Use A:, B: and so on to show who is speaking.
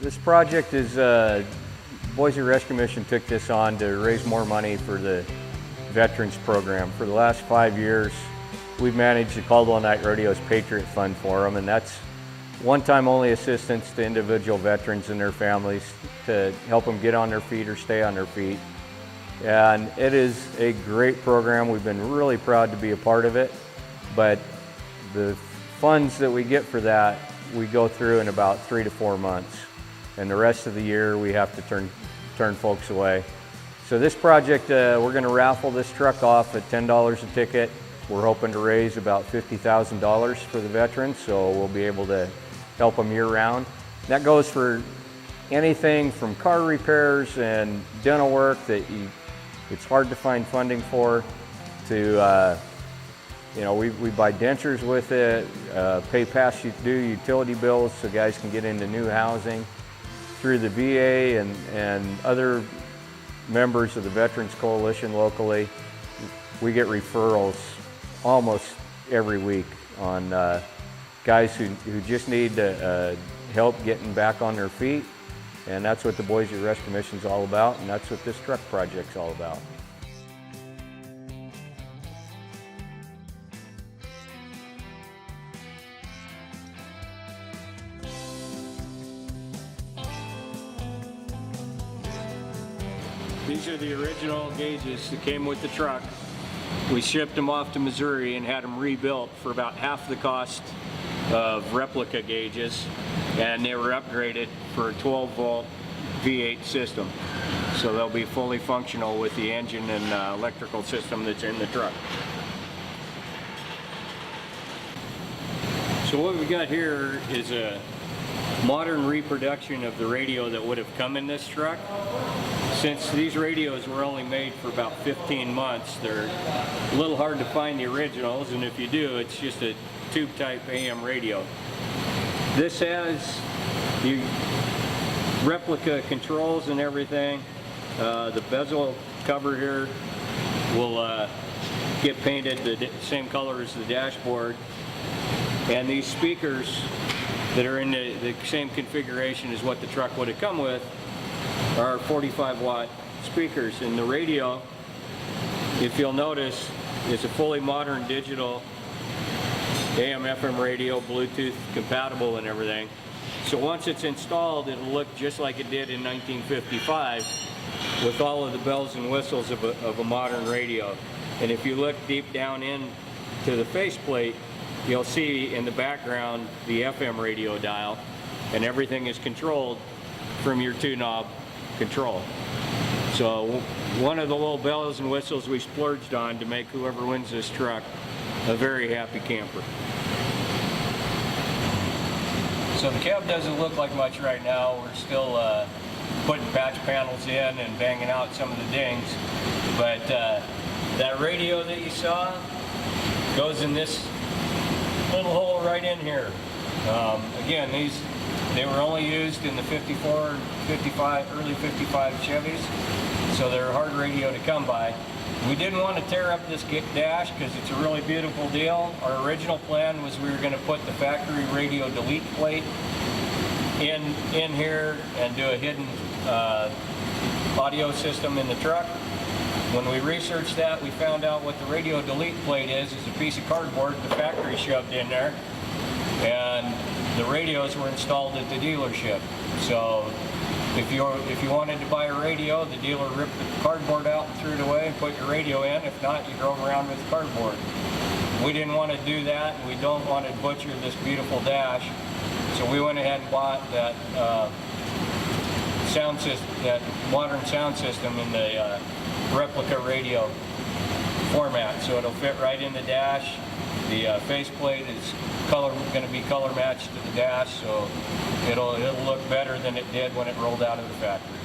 A: This project is, Boise Rescue Mission took this on to raise more money for the Veterans Program. For the last 5 years, we've managed the Caldwell Night Rodeo's Patriot Fund for them, and that's one-time only assistance to individual veterans and their families to help them get on their feet or stay on their feet. And it is a great program. We've been really proud to be a part of it, but the funds that we get for that, we go through in about 3 to 4 months. And the rest of the year, we have to turn folks away. So this project, we're gonna raffle this truck off at $10 a ticket. We're hoping to raise about $50,000 for the veterans, so we'll be able to help them year-round. That goes for anything from car repairs and dental work that it's hard to find funding for, to we buy dentures with it, pay past due utility bills so guys can get into new housing. Through the VA and other members of the Veterans Coalition locally, we get referrals almost every week on guys who just need help getting back on their feet. And that's what the Boise Rescue Mission is all about, and that's what this truck project's all about. These are the original gauges that came with the truck. We shipped them off to Missouri and had them rebuilt for about half the cost of replica gauges, and they were upgraded for a 12-volt V8 system. So they'll be fully functional with the engine and electrical system that's in the truck. So what we got here is a modern reproduction of the radio that would have come in this truck. Since these radios were only made for about 15 months, they're a little hard to find the originals, and if you do, it's just a tube-type AM radio. This has the replica controls and everything. The bezel cover here will get painted the same color as the dashboard, and these speakers that are in the same configuration as what the truck would have come with are 45-watt speakers. And the radio, if you'll notice, is a fully modern digital AM/FM radio, Bluetooth compatible and everything. So once it's installed, it'll look just like it did in 1955 with all of the bells and whistles of a modern radio. And if you look deep down into the faceplate, you'll see in the background the FM radio dial, and everything is controlled from your 2-knob control. So one of the little bells and whistles we splurged on to make whoever wins this truck a very happy camper. So the cab doesn't look like much right now. We're still putting patch panels in and banging out some of the dings. But that radio that you saw goes in this little hole right in here. Again, they were only used in the 54, 55, early 55 Chevys, so they're a hard radio to come by. We didn't want to tear up this dash because it's a really beautiful deal. Our original plan was we were going to put the factory radio delete plate in here and do a hidden audio system in the truck. When we researched that, we found out what the radio delete plate is a piece of cardboard the factory shoved in there, and the radios were installed at the dealership. So if you wanted to buy a radio, the dealer ripped the cardboard out and threw it away and put your radio in. If not, you drove around with cardboard. We didn't want to do that, and we don't want to butcher this beautiful dash. So we went ahead and bought that sound system, that modern sound system in the replica radio format. So it'll fit right in the dash. The faceplate is going to be color matched to the dash, so it'll look better than it did when it rolled out of the factory.